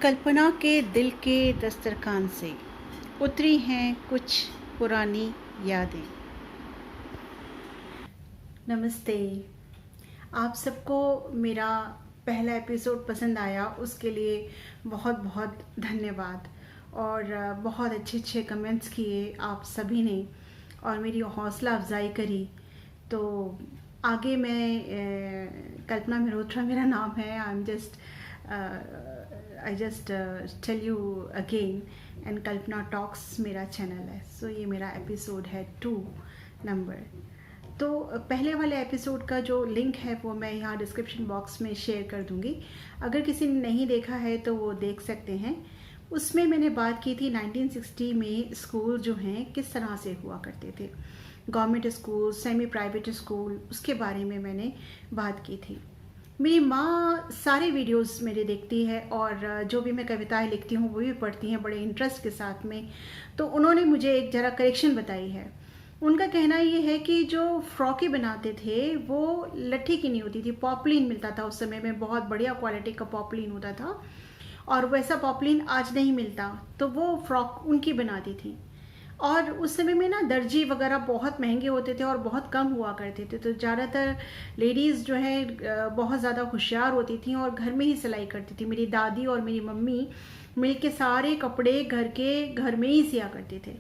कल्पना के दिल के दस्तरखान से उतरी हैं कुछ पुरानी यादें। नमस्ते। आप सबको मेरा पहला एपिसोड पसंद आया, उसके लिए बहुत बहुत धन्यवाद। और बहुत अच्छे अच्छे कमेंट्स किए आप सभी ने और मेरी हौसला अफजाई करी। तो आगे मैं कल्पना मल्होत्रा मेरा नाम है। I just tell you again and Kalpana talks मेरा चैनल है। सो ये मेरा एपिसोड है 2 नंबर। तो पहले वाले एपिसोड का जो लिंक है वो मैं यहाँ डिस्क्रिप्शन बॉक्स में शेयर कर दूँगी। अगर किसी ने नहीं देखा है तो वो देख सकते हैं। उसमें मैंने बात की थी 1960 में स्कूल जो हैं किस तरह से हुआ करते थे, government school, semi private school, उसके बारे में मैंने बात की थी। मेरी माँ सारे वीडियोस मेरे देखती है और जो भी मैं कविताएं लिखती हूँ वो भी पढ़ती हैं बड़े इंटरेस्ट के साथ में। तो उन्होंने मुझे एक जरा करेक्शन बताई है। उनका कहना ये है कि जो फ्रॉकें बनाते थे वो लट्ठी की नहीं होती थी, पॉपलिन मिलता था उस समय में, बहुत बढ़िया क्वालिटी का पॉपलिन होता था और वैसा पॉपलिन आज नहीं मिलता। तो वो फ्रॉक उनकी बनाती थी और उस समय में ना दर्जी वगैरह बहुत महंगे होते थे और बहुत कम हुआ करते थे। तो ज़्यादातर लेडीज़ जो है बहुत ज़्यादा होशियार होती थी और घर में ही सिलाई करती थी। मेरी दादी और मेरी मम्मी मिल के सारे कपड़े घर में ही सिया करते थे।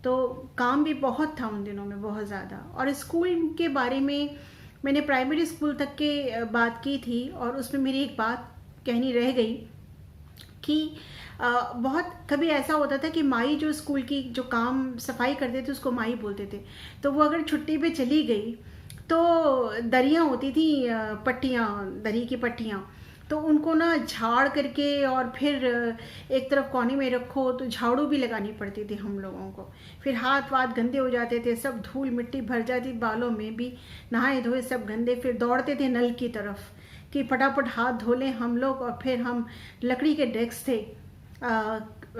तो काम भी बहुत था उन दिनों में, बहुत ज़्यादा। और स्कूल के बारे में मैंने प्राइमरी स्कूल तक के बात की थी और उसमें मेरी एक बात कहनी रह गई कि बहुत कभी ऐसा होता था कि माई जो स्कूल की जो काम सफाई करते थे उसको माई बोलते थे। तो वो अगर छुट्टी पे चली गई तो दरियाँ होती थी, पट्टियाँ, दरी की पट्टियाँ, तो उनको ना झाड़ करके और फिर एक तरफ कोने में रखो तो झाड़ू भी लगानी पड़ती थी हम लोगों को। फिर हाथ वाथ गंदे हो जाते थे, सब धूल मिट्टी भर जाती, बालों में भी, नहाए धोए सब गंदे। फिर दौड़ते थे नल की तरफ कि फटाफट हाथ धो लें हम लोग। और फिर हम लकड़ी के डेस्क थे,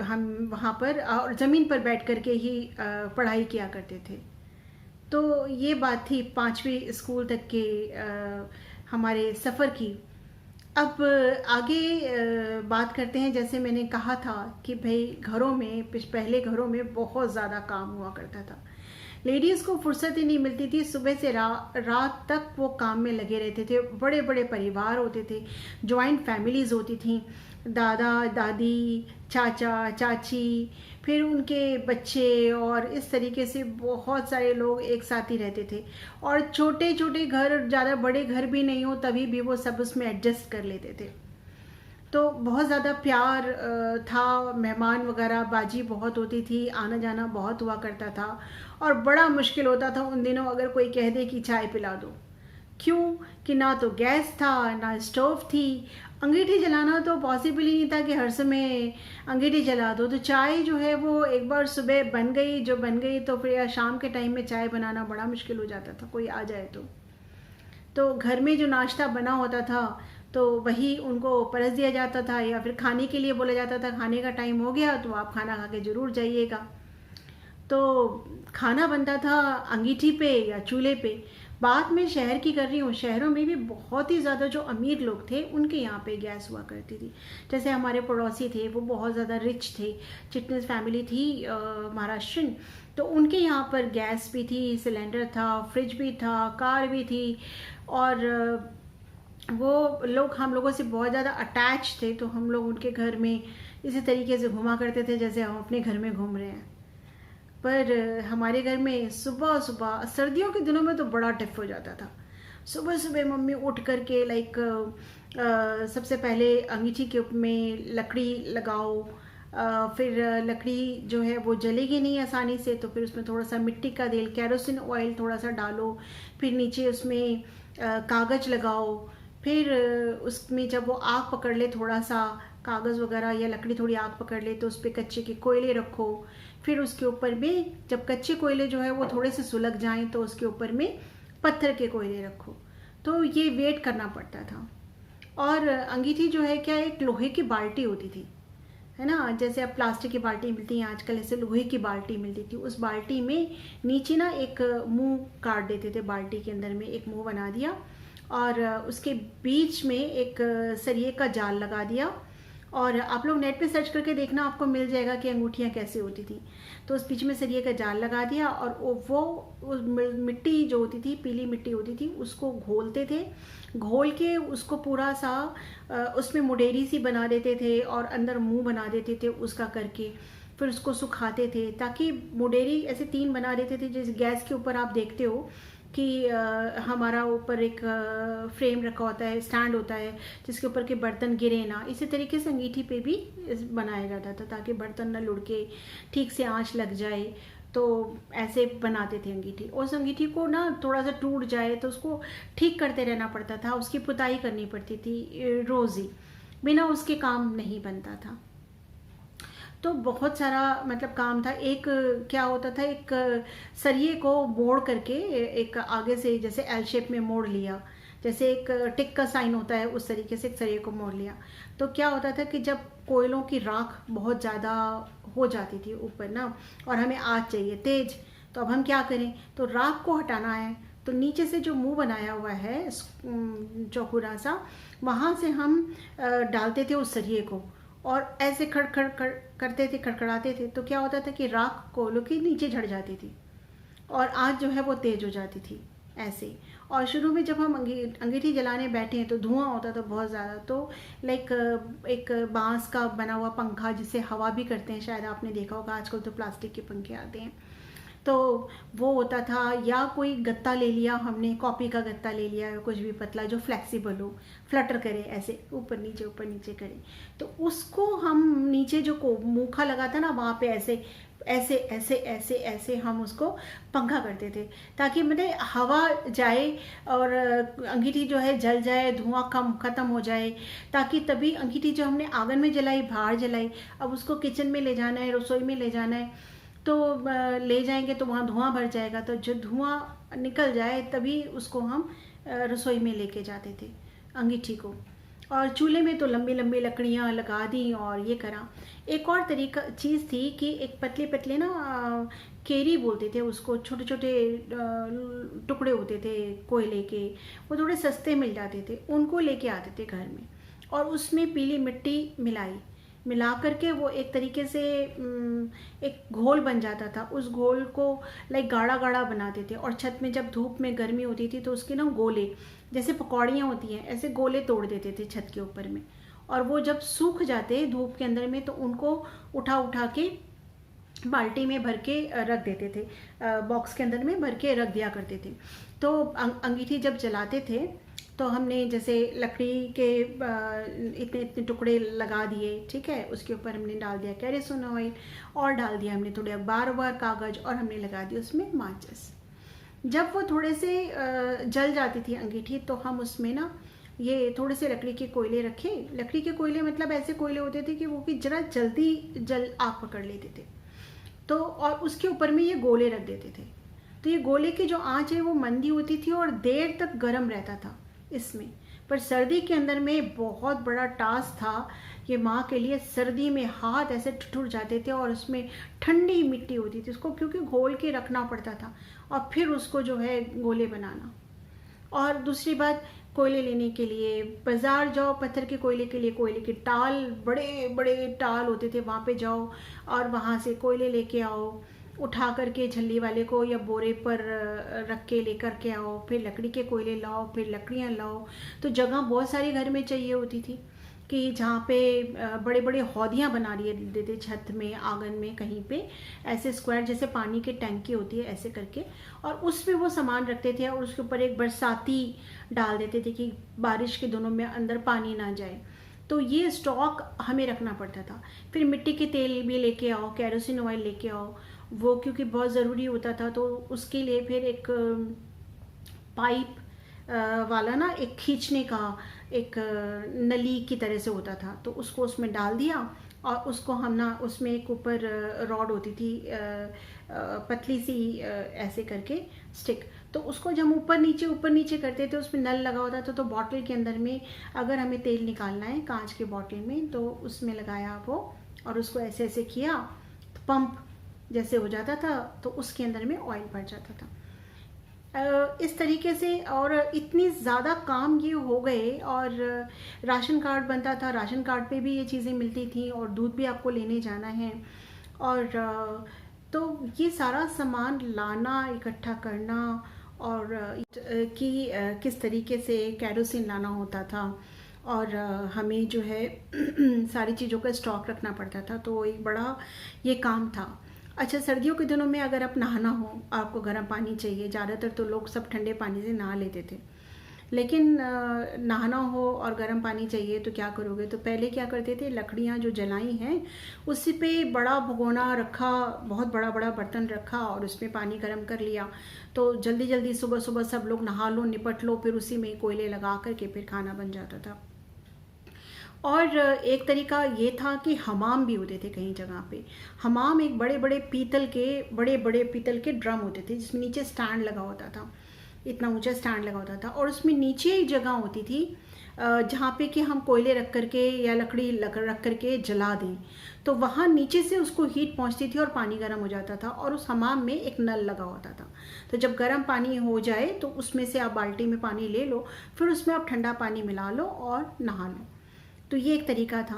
हम वहाँ पर और ज़मीन पर बैठ कर के ही पढ़ाई किया करते थे। तो ये बात थी 5वीं स्कूल तक के हमारे सफ़र की। अब आगे बात करते हैं। जैसे मैंने कहा था कि भाई घरों में, पहले घरों में बहुत ज़्यादा काम हुआ करता था। लेडीज़ को फुर्सत ही नहीं मिलती थी, सुबह से रात तक वो काम में लगे रहते थे। बड़े बड़े परिवार होते थे, जॉइंट फैमिलीज़ होती थी, दादा दादी, चाचा चाची, फिर उनके बच्चे, और इस तरीके से बहुत सारे लोग एक साथ ही रहते थे। और छोटे छोटे घर, ज़्यादा बड़े घर भी नहीं हो तभी भी वो सब उसमें एडजस्ट कर लेते थे। तो बहुत ज़्यादा प्यार था, मेहमान वगैरह बाजी बहुत होती थी, आना जाना बहुत हुआ करता था। और बड़ा मुश्किल होता था उन दिनों अगर कोई कह दे कि चाय पिला दो। क्यों कि ना तो गैस था ना स्टोव थी। अंगीठी जलाना तो पॉसिबल ही नहीं था कि हर समय अंगीठी जला दो। तो चाय जो है वो एक बार सुबह बन गई, जो बन गई, तो फिर शाम के टाइम में चाय बनाना बड़ा मुश्किल हो जाता था, कोई आ जाए तो घर में जो नाश्ता बना होता था तो वही उनको परस दिया जाता था, या फिर खाने के लिए बोला जाता था खाने का टाइम हो गया तो आप खाना खा के ज़रूर जाइएगा। तो खाना बनता था अंगीठी पे या चूल्हे पे। बात मैं शहर की कर रही हूँ, शहरों में भी बहुत ही ज़्यादा जो अमीर लोग थे उनके यहाँ पे गैस हुआ करती थी। जैसे हमारे पड़ोसी थे वो बहुत ज़्यादा रिच थे, चिटनिस फैमिली थी महाराष्ट्रन। तो उनके यहाँ पर गैस भी थी, सिलेंडर था, फ्रिज भी था, कार भी थी। और वो लोग हम लोगों से बहुत ज़्यादा अटैच थे। तो हम लोग उनके घर में इसी तरीके से घुमा करते थे जैसे हम अपने घर में घूम रहे हैं। पर हमारे घर में सुबह सुबह सर्दियों के दिनों में तो बड़ा टफ हो जाता था। सुबह सुबह मम्मी उठ करके सबसे पहले अंगीठी के में लकड़ी लगाओ। फिर लकड़ी जो है वो जलेगी नहीं आसानी से, तो फिर उसमें थोड़ा सा मिट्टी का तेल, केरोसिन ऑयल थोड़ा सा डालो। फिर नीचे उसमें कागज़ लगाओ। फिर उसमें जब वो आग पकड़ ले, थोड़ा सा कागज़ वगैरह या लकड़ी थोड़ी आग पकड़ ले, तो उस पर कच्चे के कोयले रखो। फिर उसके ऊपर में जब कच्चे कोयले जो है वो थोड़े से सुलग जाएं तो उसके ऊपर में पत्थर के कोयले रखो। तो ये वेट करना पड़ता था। और अंगीठी जो है क्या, एक लोहे की बाल्टी होती थी, है ना। जैसे अब प्लास्टिक की बाल्टी मिलती है आजकल, ऐसे लोहे की बाल्टी मिलती थी। उस बाल्टी में नीचे ना एक मुंह काट देते थे, बाल्टी के अंदर में एक मुंह बना दिया और उसके बीच में एक सरिये का जाल लगा दिया और आप लोग नेट पे सर्च करके देखना, आपको मिल जाएगा कि अंगूठियाँ कैसे होती थी। तो उस बीच में सरिये का जाल लगा दिया और वो मिट्टी जो होती थी, पीली मिट्टी होती थी, उसको घोलते थे। घोल के उसको पूरा सा उसमें मुडेरी सी बना देते थे और अंदर मुंह बना देते थे उसका करके। फिर उसको सुखाते थे ताकि मुडेरी ऐसे 3 बना देते थे। जैसे गैस के ऊपर आप देखते हो कि हमारा ऊपर एक फ्रेम रखा होता है, स्टैंड होता है जिसके ऊपर के बर्तन गिरे ना, इसी तरीके से अंगीठी पे भी बनाया जाता था ताकि बर्तन न लुढ़के, ठीक से आंच लग जाए। तो ऐसे बनाते थे अंगीठी। उस अंगीठी को ना थोड़ा सा टूट जाए तो उसको ठीक करते रहना पड़ता था, उसकी पुताई करनी पड़ती थी रोज़ ही, बिना उसके काम नहीं बनता था। तो बहुत सारा मतलब काम था। एक क्या होता था, एक सरिये को मोड़ करके एक आगे से जैसे एल शेप में मोड़ लिया, जैसे एक टिक का साइन होता है उस तरीके से एक सरिये को मोड़ लिया। तो क्या होता था कि जब कोयलों की राख बहुत ज़्यादा हो जाती थी ऊपर ना, और हमें आग चाहिए तेज, तो अब हम क्या करें, तो राख को हटाना है। तो नीचे से जो मुंह बनाया हुआ है चौखुरा सा, वहाँ से हम डालते थे उस सरिये को और ऐसे खड़ करते थे, खड़खड़ाते थे। तो क्या होता था कि राख कोयलों के नीचे झड़ जाती थी और आग जो है वो तेज हो जाती थी ऐसे। और शुरू में जब हम अंगीठी जलाने बैठे हैं तो धुआं होता था बहुत ज़्यादा। तो लाइक एक बांस का बना हुआ पंखा जिससे हवा भी करते हैं, शायद आपने देखा होगा, आजकल तो प्लास्टिक के पंखे आते हैं, तो वो होता था। या कोई गत्ता ले लिया हमने, कॉपी का गत्ता ले लिया, कुछ भी पतला जो फ्लेक्सिबल हो, फ्लटर करे, ऐसे ऊपर नीचे करे। तो उसको हम नीचे जो मुखा लगा था ना, वहाँ पे ऐसे ऐसे ऐसे ऐसे ऐसे हम उसको पंखा करते थे ताकि मतलब हवा जाए और अंगीठी जो है जल जाए, धुआं कम ख़त्म हो जाए, ताकि तभी अंगीठी जो हमने आंगन में जलाई, बाहर जलाई, अब उसको किचन में ले जाना है, रसोई में ले जाना है, तो ले जाएंगे तो वहाँ धुआं भर जाएगा। तो जो धुआं निकल जाए तभी उसको हम रसोई में लेके जाते थे अंगीठी को। और चूल्हे में तो लंबी लंबी लकड़ियाँ लगा दी और ये करा। एक और तरीका चीज़ थी कि एक पतले पतले ना केरी बोलते थे उसको, छोटे छोटे टुकड़े होते थे कोयले के, वो थोड़े सस्ते मिल जाते थे, उनको लेके आते थे घर में और उसमें पीली मिट्टी मिला करके वो एक तरीके से एक घोल बन जाता था। उस घोल को लाइक गाढ़ा गाढ़ा बनाते थे और छत में जब धूप में गर्मी होती थी तो उसके ना गोले, जैसे पकौड़ियाँ होती हैं, ऐसे गोले तोड़ देते थे छत के ऊपर में। और वो जब सूख जाते धूप के अंदर में तो उनको उठा के बाल्टी में भर के रख देते थे, बॉक्स के अंदर में भर के रख दिया करते थे। तो अंगीठी जब जलाते थे तो हमने जैसे लकड़ी के इतने इतने टुकड़े लगा दिए, ठीक है, उसके ऊपर हमने डाल दिया केरोसिन ऑयल और डाल दिया हमने थोड़े अखबार कागज़ और हमने लगा दिया उसमें माचिस। जब वो थोड़े से जल जाती थी अंगीठी तो हम उसमें ना ये थोड़े से लकड़ी के कोयले रखे। लकड़ी के कोयले मतलब ऐसे कोयले होते थे कि वो कि जरा जल्दी आग पकड़ लेते थे। तो और उसके ऊपर में ये गोले रख देते थे। तो ये गोले की जो आंच है वो मंदी होती थी और देर तक गर्म रहता था इसमें। पर सर्दी के अंदर में बहुत बड़ा टास्क था ये माँ के लिए। सर्दी में हाथ ऐसे ठिठुर जाते थे और उसमें ठंडी मिट्टी होती थी उसको, क्योंकि घोल के रखना पड़ता था और फिर उसको जो है गोले बनाना। और दूसरी बात, कोयले लेने के लिए बाज़ार जाओ, पत्थर के कोयले के लिए कोयले के टाल, बड़े बड़े टाल होते थे, वहाँ पे जाओ और वहाँ से कोयले लेके आओ, उठा करके झल्ली वाले को या बोरे पर रख के लेकर के आओ, फिर लकड़ी के कोयले लाओ, फिर लकड़ियाँ लाओ। तो जगह बहुत सारी घर में चाहिए होती थी कि जहाँ पे बड़े बड़े हौदियाँ बना लिए देते छत में, आंगन में, कहीं पे ऐसे स्क्वायर जैसे पानी की टंकी होती है ऐसे करके, और उसमें वो सामान रखते थे और उसके ऊपर एक बरसाती डाल देते थे कि बारिश के दिनों में अंदर पानी ना जाए। तो ये स्टॉक हमें रखना पड़ता था। फिर मिट्टी के तेल भी लेके आओ, केरोसिन ऑयल लेके आओ, वो क्योंकि बहुत ज़रूरी होता था। तो उसके लिए फिर एक पाइप वाला ना एक खींचने का एक नली की तरह से होता था, तो उसको उसमें डाल दिया और उसको हम ना उसमें एक ऊपर रॉड होती थी पतली सी ऐसे करके स्टिक, तो उसको जब ऊपर नीचे करते थे उसमें नल लगा होता था। तो बॉटल के अंदर में अगर हमें तेल निकालना है कांच के बॉटल में तो उसमें लगाया वो और उसको ऐसे ऐसे किया तो पंप जैसे हो जाता था, तो उसके अंदर में ऑयल भर जाता था। इस तरीके से। और इतनी ज़्यादा काम ये हो गए, और राशन कार्ड बनता था, राशन कार्ड पे भी ये चीज़ें मिलती थी, और दूध भी आपको लेने जाना है। और तो ये सारा सामान लाना, इकट्ठा करना, और किस तरीके से कैरोसिन लाना होता था, और हमें जो है सारी चीज़ों का स्टॉक रखना पड़ता था, तो एक बड़ा ये काम था। अच्छा, सर्दियों के दिनों में अगर आप नहाना हो, आपको गर्म पानी चाहिए, ज़्यादातर तो लोग सब ठंडे पानी से नहा लेते थे, लेकिन नहाना हो और गर्म पानी चाहिए तो क्या करोगे? तो पहले क्या करते थे, लकड़ियाँ जो जलाई हैं उसी पे बड़ा भगोना रखा, बहुत बड़ा बड़ा बर्तन रखा, और उसमें पानी गर्म कर लिया, तो जल्दी जल्दी सुबह सुबह सब लोग नहा लो, निपट लो, फिर उसी में कोयले लगा करके फिर खाना बन जाता था। और एक तरीका ये था कि हमाम भी होते थे कई जगह पे। हमाम एक बड़े बड़े पीतल के ड्रम होते थे, जिसमें नीचे स्टैंड लगा होता था, इतना ऊंचा स्टैंड लगा होता था, और उसमें नीचे एक जगह होती थी जहाँ पे कि हम कोयले रख करके या लकड़ी रख करके जला दें, तो वहाँ नीचे से उसको हीट पहुँचती थी और पानी गर्म हो जाता था, और उस हमाम में एक नल लगा होता था। तो जब गर्म पानी हो जाए तो उसमें से आप बाल्टी में पानी ले लो, फिर उसमें आप ठंडा पानी मिला लो और नहा लो। तो ये एक तरीका था।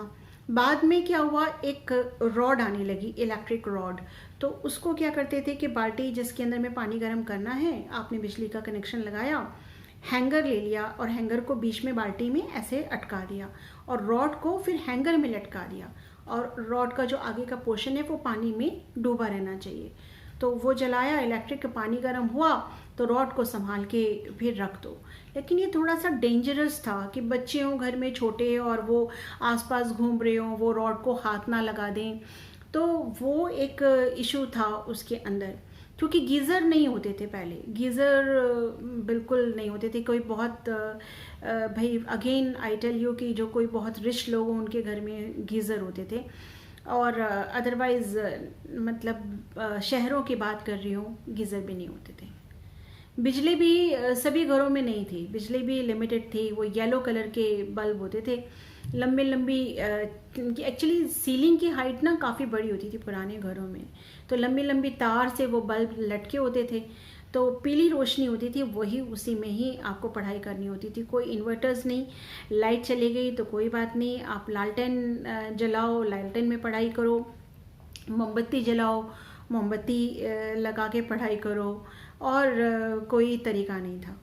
बाद में क्या हुआ, एक रॉड आने लगी, इलेक्ट्रिक रॉड। तो उसको क्या करते थे कि बाल्टी जिसके अंदर में पानी गर्म करना है, आपने बिजली का कनेक्शन लगाया, हैंगर ले लिया, और हैंगर को बीच में बाल्टी में ऐसे अटका दिया, और रॉड को फिर हैंगर में लटका दिया, और रॉड का जो आगे का पोर्शन है वो पानी में डूबा रहना चाहिए। तो वो जलाया, इलेक्ट्रिक पानी गर्म हुआ, तो रॉड को संभाल के फिर रख दो। लेकिन ये थोड़ा सा डेंजरस था कि बच्चे हों घर में छोटे और वो आसपास घूम रहे हों, वो रॉड को हाथ ना लगा दें, तो वो एक इशू था उसके अंदर। क्योंकि गीज़र नहीं होते थे पहले, गीज़र बिल्कुल नहीं होते थे। कोई बहुत भाई अगेन आई टेल यू कि जो कोई बहुत रिच लोग हों उनके घर में गीज़र होते थे, और अदरवाइज़ मतलब शहरों की बात कर रही हूँ, गीज़र भी नहीं होते थे। बिजली भी सभी घरों में नहीं थी, बिजली भी लिमिटेड थी। वो येलो कलर के बल्ब होते थे, लंबी लंबी, एक्चुअली सीलिंग की हाइट ना काफ़ी बड़ी होती थी पुराने घरों में, तो लंबी लंबी तार से वो बल्ब लटके होते थे, तो पीली रोशनी होती थी, वही उसी में ही आपको पढ़ाई करनी होती थी। कोई इन्वर्टर्स नहीं, लाइट चली गई तो कोई बात नहीं, आप लालटेन जलाओ, लालटेन में पढ़ाई करो, मोमबत्ती जलाओ, मोमबत्ती लगा के पढ़ाई करो, और कोई तरीका नहीं था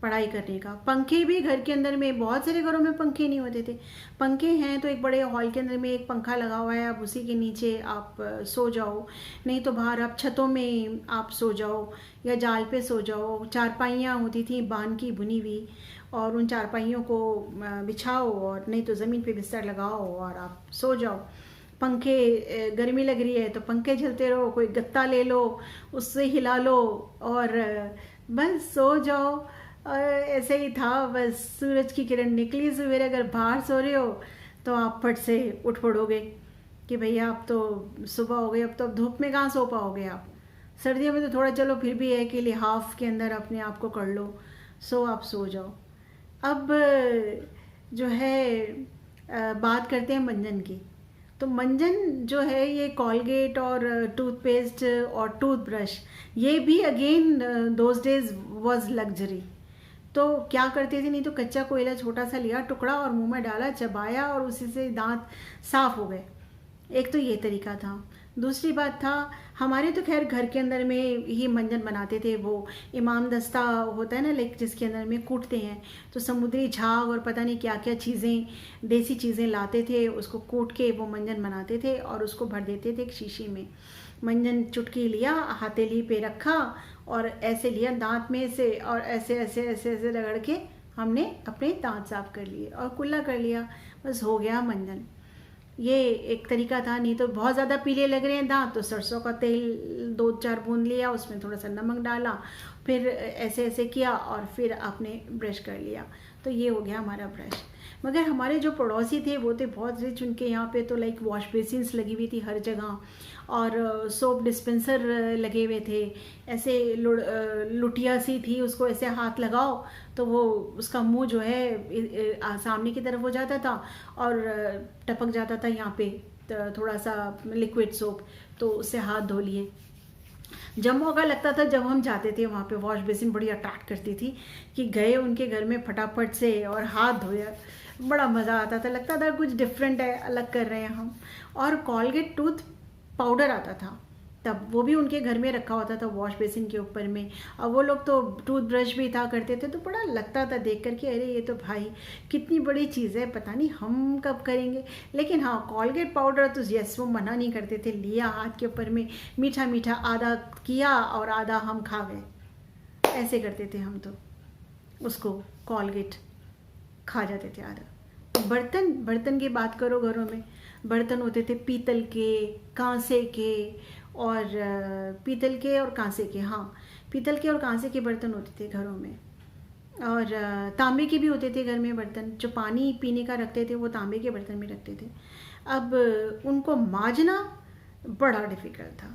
पढ़ाई करने का। पंखे भी घर के अंदर में, बहुत सारे घरों में पंखे नहीं होते थे। पंखे हैं तो एक बड़े हॉल के अंदर में एक पंखा लगा हुआ है, आप उसी के नीचे आप सो जाओ, नहीं तो बाहर आप छतों में आप सो जाओ या जाल पे सो जाओ। चारपाइयाँ होती थी बांध की बुनी हुई, और उन चारपाइयों को बिछाओ, और नहीं तो ज़मीन पे बिस्तर लगाओ और आप सो जाओ। पंखे, गर्मी लग रही है तो पंखे झलते रहो, कोई गत्ता ले लो उससे हिला लो, और बस सो जाओ। ऐसे ही था, बस सूरज की किरण निकली सवेरे, अगर बाहर सो रहे हो तो आप फट से उठ पड़ोगे कि भैया अब तो सुबह हो गई, अब तो धूप में कहाँ सो पाओगे आप। सर्दियों में तो थोड़ा चलो फिर भी है कि लिहाफ के अंदर अपने आप को कर लो, सो आप सो जाओ। अब जो है बात करते हैं मंजन की। तो मंजन जो है ये कॉलगेट और टूथपेस्ट और टूथब्रश, ये भी again those days was luxury. तो क्या करते थे, नहीं तो कच्चा कोयला छोटा सा लिया टुकड़ा और मुंह में डाला, चबाया, और उसी से दांत साफ हो गए। एक तो ये तरीका था। दूसरी बात था, हमारे तो खैर घर के अंदर में ही मंजन बनाते थे। वो इमाम दस्ता होता है ना, लाइक जिसके अंदर में कूटते हैं, तो समुद्री झाग और पता नहीं क्या क्या चीज़ें, देसी चीज़ें लाते थे, उसको कूट के वो मंजन बनाते थे, और उसको भर देते थे एक शीशी में। मंजन चुटकी लिया, हथेली पे रखा, और ऐसे लिया दांत में से, और ऐसे ऐसे ऐसे ऐसे रगड़ के हमने अपने दांत साफ कर लिए और कुल्ला कर लिया, बस हो गया मंजन। ये एक तरीका था। नहीं तो बहुत ज़्यादा पीले लग रहे हैं दांत, तो सरसों का तेल 2-4 बूंद लिया, उसमें थोड़ा सा नमक डाला, फिर ऐसे ऐसे किया, और फिर आपने ब्रश कर लिया। तो ये हो गया हमारा ब्रश। मगर हमारे जो पड़ोसी थे वो थे बहुत रिच, उनके यहाँ पे तो लाइक वॉश बेसिन्स लगी हुई थी हर जगह, और सोप डिस्पेंसर लगे हुए थे। ऐसे लुटिया सी थी, उसको ऐसे हाथ लगाओ तो वो उसका मुंह जो है सामने की तरफ हो जाता था, और टपक जाता था यहाँ पे थोड़ा सा लिक्विड सोप, तो उससे हाथ धो लिए। जब मौका लगता था, जब हम जाते थे वहाँ पे, वॉश बेसिन बड़ी अट्रैक्ट करती थी कि गए उनके घर में फटाफट से और हाथ धोया, बड़ा मज़ा आता था, लगता था कुछ डिफरेंट है, अलग कर रहे हैं हम। और कॉलगेट टूथ पाउडर आता था तब, वो भी उनके घर में रखा होता था वॉश बेसिन के ऊपर में। और वो लोग तो टूथ ब्रश भी था करते थे, तो बड़ा लगता था देख कर के अरे ये तो भाई कितनी बड़ी चीज़ है, पता नहीं हम कब करेंगे। लेकिन हाँ, कॉलगेट पाउडर तो यस, वो मना नहीं करते थे, लिया हाथ के ऊपर में, मीठा मीठा आधा किया और आधा हम खा गए, ऐसे करते थे हम। तो उसको कॉलगेट खा जाते थे आधा। बर्तन की बात करो, घरों में बर्तन होते थे पीतल के, कांसे के, और पीतल के और कांसे के, हाँ पीतल के और कांसे के बर्तन होते थे घरों में। और तांबे के भी होते थे घर में बर्तन, जो पानी पीने का रखते थे वो तांबे के बर्तन में रखते थे। अब उनको मांजना बड़ा डिफ़िकल्ट था।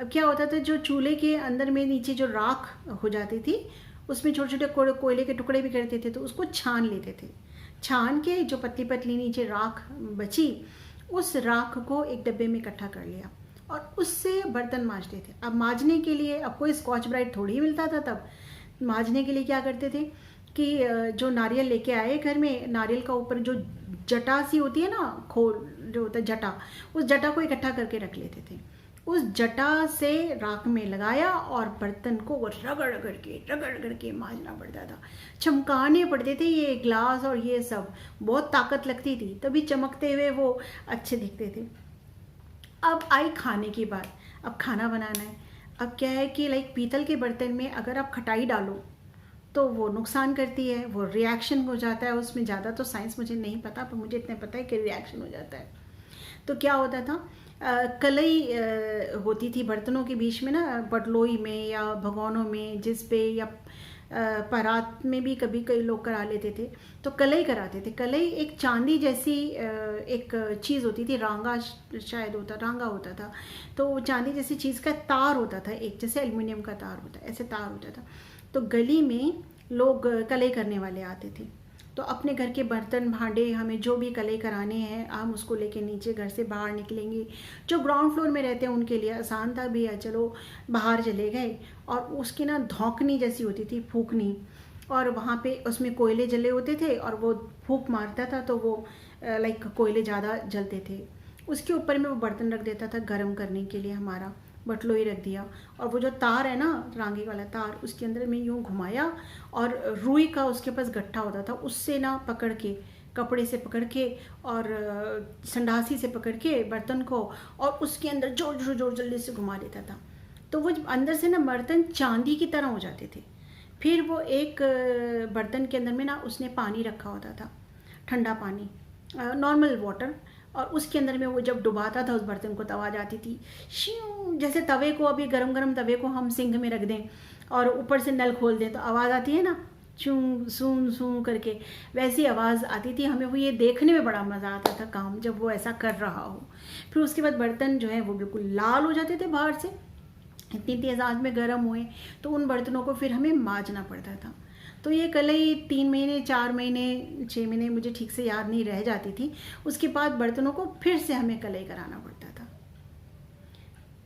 अब क्या होता था, जो चूल्हे के अंदर में नीचे जो राख हो जाती थी, उसमें छोटे छोटे कोयले के टुकड़े भी करते थे, तो उसको छान लेते थे। छान के जो पतली पतली नीचे राख बची, उस राख को एक डब्बे में इकट्ठा कर लिया और उससे बर्तन मांजते थे। अब मांजने के लिए, अब कोई स्कॉच ब्राइट थोड़ी ही मिलता था तब, मांजने के लिए क्या करते थे कि जो नारियल लेके आए घर में, नारियल का ऊपर जो जटा सी होती है ना, खोल जो होता है जटा, उस जटा को इकट्ठा करके रख लेते थे। उस जटा से राख में लगाया और बर्तन को रगड़ करके मांजना पड़ता था, चमकाने पड़ते थे ये ग्लास और ये सब, बहुत ताकत लगती थी, तभी चमकते हुए वो अच्छे दिखते थे। अब आई खाने की बात, अब खाना बनाना है। अब क्या है कि लाइक पीतल के बर्तन में अगर आप खटाई डालो तो वो नुकसान करती है, वो रिएक्शन हो जाता है उसमें। ज़्यादा तो साइंस मुझे नहीं पता, पर मुझे इतना पता है कि रिएक्शन हो जाता है। तो क्या होता था, कलई होती थी बर्तनों के बीच में ना, बटलोई में या भगोनों में, जिस पे या परात में भी कभी कई लोग करा लेते थे, तो कलई कराते थे। कलई एक चांदी जैसी एक चीज़ होती थी, रांगा शायद रांगा होता था, तो चांदी जैसी चीज़ का तार होता था, एक जैसे एल्युमिनियम का तार होता है, ऐसे तार होता था। तो गली में लोग कलई करने वाले आते थे, तो अपने घर के बर्तन भांडे, हमें जो भी कलई कराने हैं, हम उसको लेके नीचे घर से बाहर निकलेंगे। जो ग्राउंड फ्लोर में रहते हैं उनके लिए आसान था भैया, चलो बाहर चले गए, और उसकी ना धौंकनी जैसी होती थी, फूकनी, और वहाँ पे उसमें कोयले जले होते थे और वो फूक मारता था तो वो लाइक कोयले ज़्यादा जलते थे। उसके ऊपर में वो बर्तन रख देता था गर्म करने के लिए, हमारा बटलोई रख दिया, और वो जो तार है ना, रांगे वाला तार, उसके अंदर में यूँ घुमाया, और रुई का उसके पास गट्ठा होता था, उससे ना पकड़ के, कपड़े से पकड़ के और संडासी से पकड़ के बर्तन को, और उसके अंदर जोर जल्दी से घुमा देता था। तो वो अंदर से ना बर्तन चांदी की तरह हो जाते थे। फिर वो एक बर्तन के अंदर में ना उसने पानी रखा होता था, ठंडा पानी, नॉर्मल वाटर, और उसके अंदर में वो जब डुबाता था उस बर्तन को, तब आ जाती थी श्यूं, जैसे तवे को, अभी गरम गरम तवे को हम सिंक में रख दें और ऊपर से नल खोल दें तो आवाज़ आती है ना, चूं सूं सूं करके, वैसी आवाज़ आती थी। हमें वो ये देखने में बड़ा मज़ा आता था काम, जब वो ऐसा कर रहा हो। फिर उसके बाद बर्तन जो है वो बिल्कुल लाल हो जाते थे बाहर से, इतनी तेज़ आंच में गर्म हुए, तो उन बर्तनों को फिर हमें मांजना पड़ता था। तो ये कलई 3 महीने 4 महीने 6 महीने, मुझे ठीक से याद नहीं, रह जाती थी। उसके बाद बर्तनों को फिर से हमें कलई कराना पड़ता था।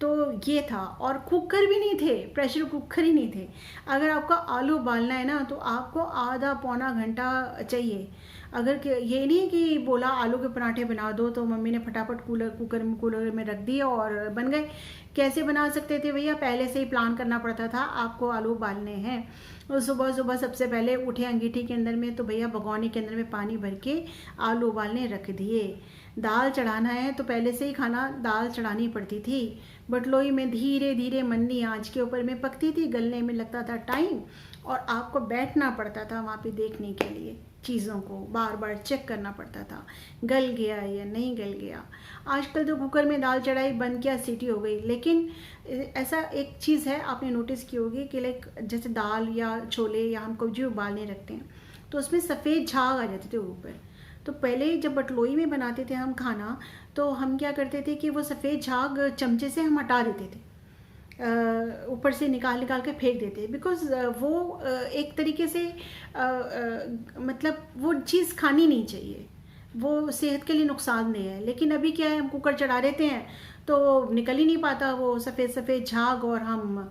तो ये था, और कुकर भी नहीं थे, प्रेशर कुकर ही नहीं थे। अगर आपका आलू उबालना है ना तो आपको आधा पौना घंटा चाहिए। अगर ये नहीं कि बोला आलू के पराठे बना दो तो मम्मी ने फटाफट कूलर में रख दिया और बन गए। कैसे बना सकते थे भैया, पहले से ही प्लान करना पड़ता था। आपको आलू उबालने हैं, और सुबह सुबह सबसे पहले उठे अंगीठी के अंदर में, तो भैया भगोनी के अंदर में पानी भर के आलू उबालने रख दिए। दाल चढ़ाना है तो पहले से ही खाना दाल चढ़ानी पड़ती थी। बटलोई में धीरे धीरे मंदी आंच के ऊपर में पकती थी, गलने में लगता था टाइम, और आपको बैठना पड़ता था वहाँ पे देखने के लिए, चीज़ों को बार बार चेक करना पड़ता था गल गया या नहीं गल गया। आजकल तो कुकर में दाल चढ़ाई, बंद किया, सीटी हो गई। लेकिन ऐसा एक चीज़ है, आपने नोटिस की होगी कि लाइक जैसे दाल या छोले या हम कभी उबालने रखते हैं तो उसमें सफ़ेद झाग आ जाते थे ऊपर। तो पहले जब बटलोई में बनाते थे हम खाना, तो हम क्या करते थे कि वो सफ़ेद झाग चमचे से हम हटा देते थे, ऊपर से निकाल के फेंक देते, बिकॉज वो एक तरीके से मतलब वो चीज़ खानी नहीं चाहिए। वो सेहत के लिए नुकसानदेह है। लेकिन अभी क्या है, हम कुकर चढ़ा देते हैं तो निकल ही नहीं पाता वो सफ़ेद सफ़ेद झाग, और हम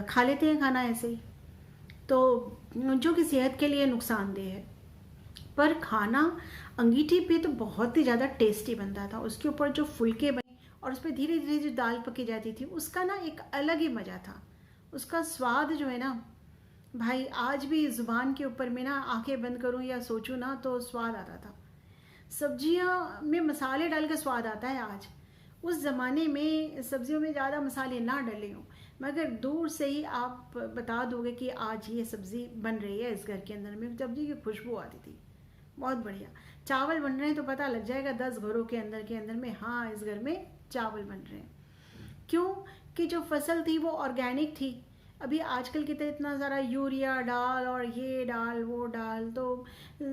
खा लेते हैं खाना ऐसे ही, तो जो कि सेहत के लिए नुकसानदेह है। पर खाना अंगीठी पे तो बहुत ही ज़्यादा टेस्टी बनता था। उसके ऊपर जो फुलके बने और उस पर धीरे धीरे जो दाल पकी जाती थी, उसका ना एक अलग ही मज़ा था। उसका स्वाद जो है ना भाई, आज भी ज़ुबान के ऊपर में ना आंखें बंद करूं या सोचूं ना तो स्वाद आता था। सब्जियां में मसाले डाल के स्वाद आता है आज। उस ज़माने में सब्जियों में ज़्यादा मसाले ना डले हों, मगर दूर से ही आप बता दोगे कि आज ये सब्ज़ी बन रही है इस घर के अंदर में, सब्जी की खुशबू आती थी। बहुत बढ़िया। चावल बन रहे हैं तो पता लग जाएगा 10 घरों के अंदर में, हाँ इस घर में चावल बन रहे हैं। क्यों? कि जो फसल थी वो ऑर्गेनिक थी। अभी आजकल की तरह इतना सारा यूरिया डाल और ये डाल वो डाल, तो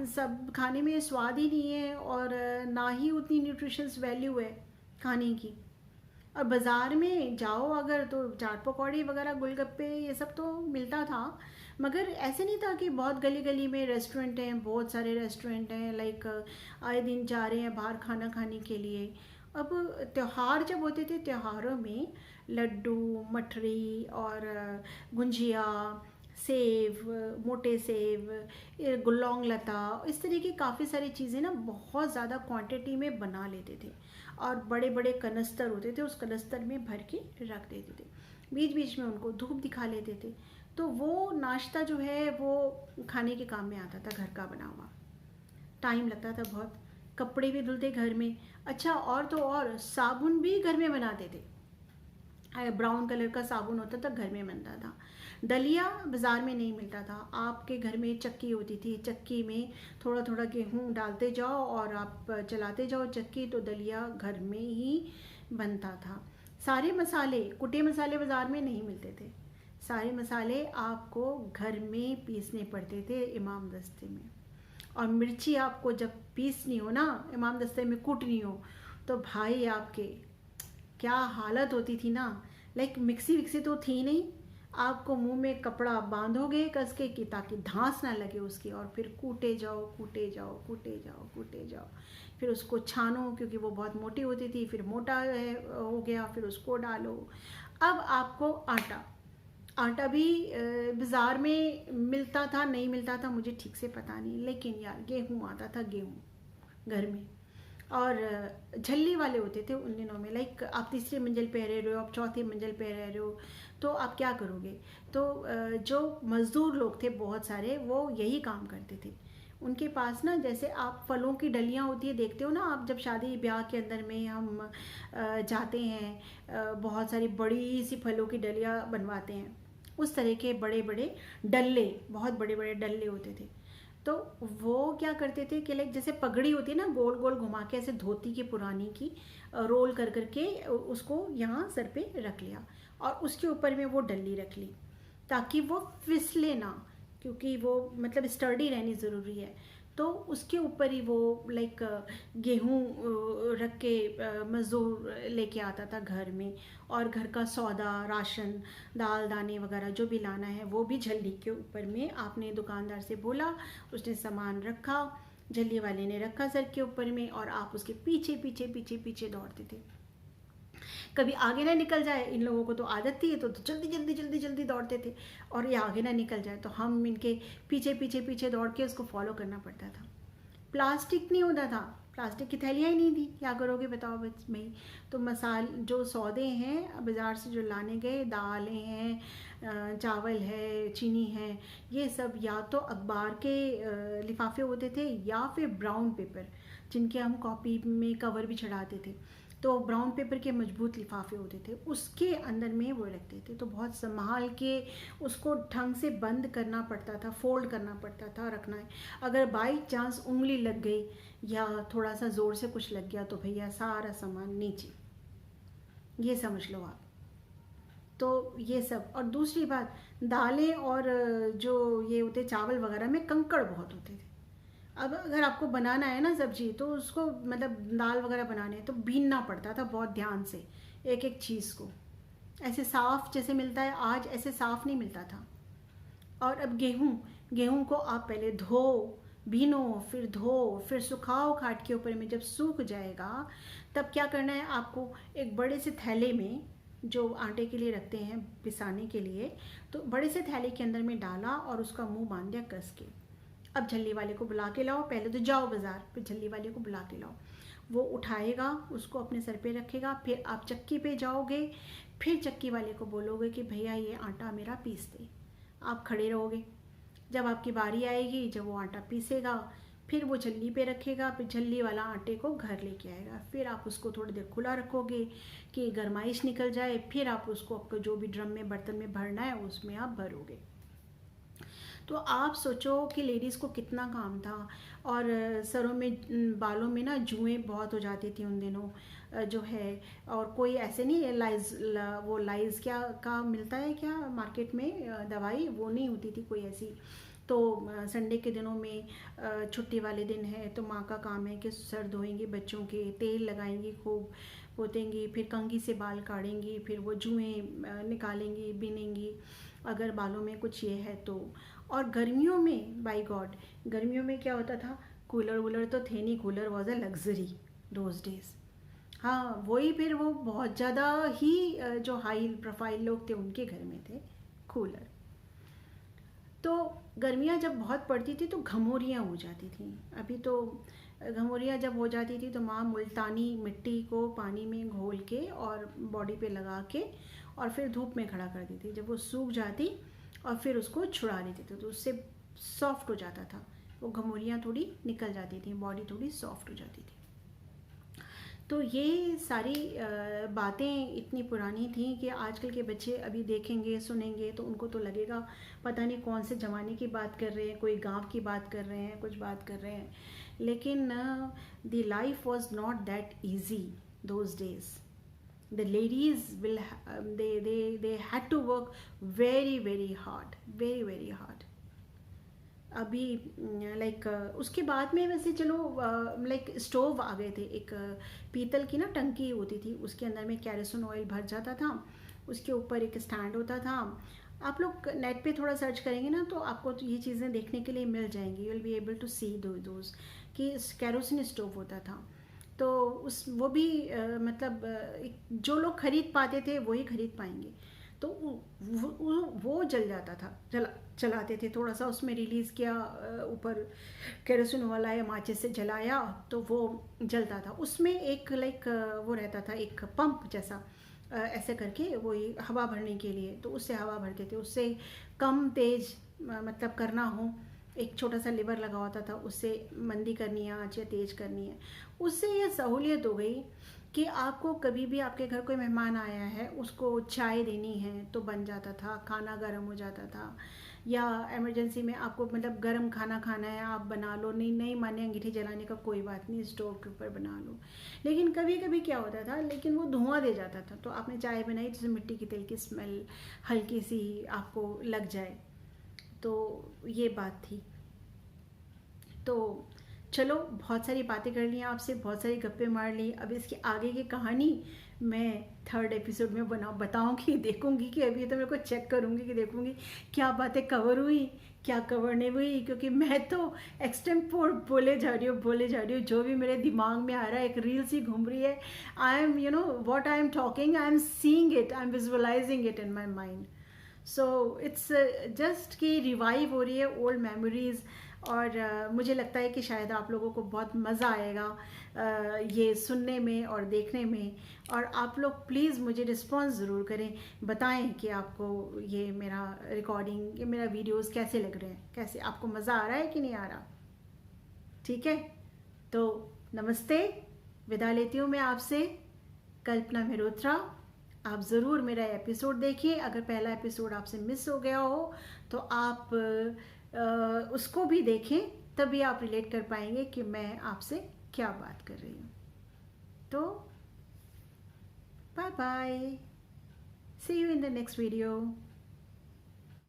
सब खाने में स्वाद ही नहीं है, और ना ही उतनी न्यूट्रिशंस वैल्यू है खाने की। और बाज़ार में जाओ अगर तो चाट पकौड़ी वगैरह गोलगप्पे ये सब तो मिलता था, मगर ऐसे नहीं था कि बहुत गली गली में रेस्टोरेंट हैं, बहुत सारे रेस्टोरेंट हैं, लाइक आए दिन जा रहे हैं बाहर खाना खाने के लिए। अब त्यौहार जब होते थे, त्योहारों में लड्डू मठरी और गुंजिया, सेव, मोटे सेव, गुल्लौंग लता, इस तरह की काफ़ी सारी चीज़ें ना बहुत ज़्यादा क्वांटिटी में बना लेते थे, और बड़े बड़े कनस्तर होते थे, उस कनस्तर में भर के रख देते थे, बीच बीच में उनको धूप दिखा लेते थे। तो वो नाश्ता जो है वो खाने के काम में आता था, घर का बना हुआ। टाइम लगता था बहुत, कपड़े भी धुलते घर में। अच्छा, और तो और साबुन भी घर में बनाते थे, ब्राउन कलर का साबुन होता था, घर में बनता था। दलिया बाज़ार में नहीं मिलता था, आपके घर में चक्की होती थी, चक्की में थोड़ा थोड़ा गेहूँ डालते जाओ और आप चलाते जाओ चक्की, तो दलिया घर में ही बनता था। सारे मसाले, कुटे मसाले बाज़ार में नहीं मिलते थे, सारे मसाले आपको घर में पीसने पड़ते थे इमाम दस्ते में। और मिर्ची आपको जब पीसनी हो ना, इमाम दस्ते में कूटनी हो, तो भाई आपके क्या हालत होती थी ना। लाइक मिक्सी विक्सी तो थी नहीं, आपको मुंह में कपड़ा बांधोगे कस के कि ताकि धांस ना लगे उसकी, और फिर कूटे जाओ कूटे जाओ कूटे जाओ कूटे जाओ, फिर उसको छानो क्योंकि वो बहुत मोटी होती थी, फिर मोटा हो गया, फिर उसको डालो। अब आपको आटा, आटा भी बाज़ार में मिलता था नहीं मिलता था मुझे ठीक से पता नहीं, लेकिन यार गेहूँ आता था, गेहूँ घर में। और झल्ली वाले होते थे उन दिनों में, लाइक आप तीसरी मंजिल पे रह रहे हो, आप चौथी मंजिल पे रह रहे हो, तो आप क्या करोगे? तो जो मज़दूर लोग थे बहुत सारे, वो यही काम करते थे। उनके पास ना, जैसे आप फलों की डलियाँ होती है, देखते हो ना आप जब शादी ब्याह के अंदर में हम जाते हैं, बहुत सारी बड़ी सी फलों की डलियाँ बनवाते हैं, उस तरह के बड़े बड़े डल्ले, बहुत बड़े बड़े डल्ले होते थे। तो वो क्या करते थे कि लाइक जैसे पगड़ी होती है ना, गोल गोल घुमा के ऐसे धोती की पुरानी की रोल कर करके उसको यहाँ सर पे रख लिया, और उसके ऊपर में वो डल्ली रख ली ताकि वो फिसले ना, क्योंकि वो मतलब स्टर्डी रहनी ज़रूरी है। तो उसके ऊपर ही वो लाइक गेहूँ रख के मज़दूर लेके आता था घर में, और घर का सौदा राशन दाल दाने वगैरह जो भी लाना है वो भी झल्ली के ऊपर में, आपने दुकानदार से बोला, उसने सामान रखा, झल्ली वाले ने रखा सर के ऊपर में, और आप उसके पीछे पीछे पीछे पीछे दौड़ते थे। कभी आगे ना निकल जाए, इन लोगों को तो आदत थी, तो जल्दी जल्दी जल्दी जल्दी दौड़ते थे, और ये आगे ना निकल जाए तो हम इनके पीछे पीछे पीछे दौड़ के उसको फॉलो करना पड़ता था। प्लास्टिक नहीं होता था, प्लास्टिक की थैलियाँ ही नहीं थी, क्या करोगे बताओ बस भाई। तो मसाल जो सौदे हैं बाज़ार से जो लाने गए, दालें हैं, चावल है, चीनी है, ये सब या तो अखबार के लिफाफे होते थे, या फिर ब्राउन पेपर जिनके हम कॉपी में कवर भी चढ़ाते थे, तो ब्राउन पेपर के मजबूत लिफाफे होते थे, उसके अंदर में वो रखते थे। तो बहुत संभाल के उसको ढंग से बंद करना पड़ता था, फोल्ड करना पड़ता था, रखना है। अगर बाई चांस उंगली लग गई या थोड़ा सा ज़ोर से कुछ लग गया तो भैया सारा सामान नीचे, ये समझ लो आप। तो ये सब, और दूसरी बात, दालें और जो ये होते चावल वगैरह में कंकड़ बहुत होते थे। अब अगर आपको बनाना है ना सब्जी, तो उसको मतलब दाल वगैरह बनाने तो बीनना पड़ता था बहुत ध्यान से एक एक चीज़ को, ऐसे साफ़ जैसे मिलता है आज, ऐसे साफ़ नहीं मिलता था। और अब गेहूँ, गेहूँ को आप पहले धो, भीनो, फिर धो, फिर सुखाओ खाट के ऊपर में। जब सूख जाएगा तब क्या करना है आपको, एक बड़े से थैले में, जो आटे के लिए रखते हैं पिसाने के लिए, तो बड़े से थैले के अंदर में डाला और उसका मुंह बांध दिया कस के। अब झल्ली वाले को बुला के लाओ, पहले तो जाओ बाज़ार, फिर झल्ली वाले को बुला के लाओ। वो उठाएगा, उसको अपने सर पे रखेगा, फिर आप चक्की पे जाओगे, फिर चक्की वाले को बोलोगे कि भैया ये आटा मेरा पीस दे। आप खड़े रहोगे, जब आपकी बारी आएगी, जब वो आटा पीसेगा, फिर वो झल्ली पे रखेगा, फिर झल्ली वाला आटे को घर लेके आएगा। फिर आप उसको थोड़ी देर खुला रखोगे कि गरमाइश निकल जाए, फिर आप उसको आपको जो भी ड्रम में बर्तन में भरना है उसमें आप भरोगे। तो आप सोचो कि लेडीज़ को कितना काम था। और सरों में, बालों में ना जुएँ बहुत हो जाती थी उन दिनों जो है। और कोई ऐसे नहीं है वो लाइज क्या का मिलता है क्या मार्केट में दवाई, वो नहीं होती थी कोई ऐसी। तो संडे के दिनों में छुट्टी वाले दिन है तो माँ का काम है कि सर धोएंगी बच्चों के, तेल लगाएंगी, खूब पोतेंगी, फिर कंघी से बाल काटेंगी, फिर वो जुएँ निकालेंगी, बिनेंगी अगर बालों में कुछ ये है तो। और गर्मियों में, बाय गॉड, गर्मियों में क्या होता था, कूलर वूलर तो थे नहीं, cooler was a luxury those days. हाँ वही, फिर वो बहुत ज़्यादा ही जो हाई प्रोफाइल लोग थे उनके घर में थे कूलर। तो गर्मियाँ जब बहुत पड़ती थी तो घमौरियाँ हो जाती थी। अभी तो घमौरियाँ जब हो जाती थी तो माँ मुल्तानी मिट्टी को पानी में घोल के और बॉडी पे लगा के और फिर धूप में खड़ा कर देती थी। जब वो सूख जाती और फिर उसको छुड़ा लेते थे तो उससे सॉफ्ट हो जाता था, वो घमौरियाँ थोड़ी निकल जाती थी, बॉडी थोड़ी सॉफ्ट हो जाती थी। तो ये सारी बातें इतनी पुरानी थी कि आजकल के बच्चे अभी देखेंगे सुनेंगे तो उनको तो लगेगा पता नहीं कौन से ज़माने की बात कर रहे हैं, कोई गांव की बात कर रहे हैं, कुछ बात कर रहे हैं। लेकिन the life was not that easy those days. The ladies will they had to work very hard, very hard. अभी लाइक उसके बाद में वैसे चलो लाइक स्टोव आ गए थे। एक पीतल की ना टंकी होती थी, उसके अंदर में कैरोसिन ऑयल भर जाता था, उसके ऊपर एक स्टैंड होता था। आप लोग नेट पे थोड़ा सर्च करेंगे ना तो आपको तो ये चीज़ें देखने के लिए मिल जाएंगी, you will be able to see those कि कैरोसिन स्टोव होता था। तो उस वो भी मतलब जो लोग खरीद पाते थे वही खरीद पाएंगे। तो वो जल जाता था, चलाते थे, थोड़ा सा उसमें रिलीज़ किया, ऊपर केरोसिन वाला या माचिस से जलाया तो वो जलता था। उसमें एक लाइक वो रहता था, एक पंप जैसा ऐसे करके, वो हवा भरने के लिए, तो उससे हवा भरते थे। उससे कम तेज मतलब करना हो, एक छोटा सा लिवर लगा होता था, उससे मंदी करनी है आँच या तेज करनी है। उससे ये सहूलियत हो गई कि आपको कभी भी आपके घर कोई मेहमान आया है, उसको चाय देनी है तो बन जाता था, खाना गर्म हो जाता था। या इमरजेंसी में आपको मतलब गर्म खाना खाना है, आप बना लो, नहीं माने अंगीठी जलाने का कोई बात नहीं, स्टोव के ऊपर बना लो। लेकिन कभी कभी क्या होता था, लेकिन वो धुआं दे जाता था, तो आपने चाय बनाई जैसे मिट्टी की तेल की स्मेल हल्की सी आपको लग जाए, तो ये बात थी। तो चलो, बहुत सारी बातें कर ली आपसे, बहुत सारी गप्पे मार ली। अब इसकी आगे की कहानी मैं 3rd एपिसोड में बताऊंगी, देखूंगी कि अभी तो मेरे को चेक करूंगी कि देखूंगी क्या बातें कवर हुई, क्या कवर नहीं हुई, क्योंकि मैं तो एक्सटेम्पोर बोले जा रही हूँ, जो भी मेरे दिमाग में आ रहा है, एक रील सी घूम रही है। I am what I am talking, I am seeing it, I am visualising it in my mind. So it's just कि रिवाइव हो रही है ओल्ड मेमोरीज़। और मुझे लगता है कि शायद आप लोगों को बहुत मज़ा आएगा ये सुनने में और देखने में। और आप लोग प्लीज़ मुझे रिस्पॉन्स ज़रूर करें, बताएं कि आपको ये मेरा रिकॉर्डिंग, ये मेरा वीडियोस कैसे लग रहे हैं, कैसे आपको मज़ा आ रहा है कि नहीं आ रहा। ठीक है, तो नमस्ते, विदा लेती हूँ मैं आपसे, कल्पना मेहरोत्रा। आप ज़रूर मेरा एपिसोड देखिए, अगर पहला एपिसोड आपसे मिस हो गया हो तो आप उसको भी देखें, तभी आप रिलेट कर पाएंगे कि मैं आपसे क्या बात कर रही हूँ। तो bye bye, see you in the next video.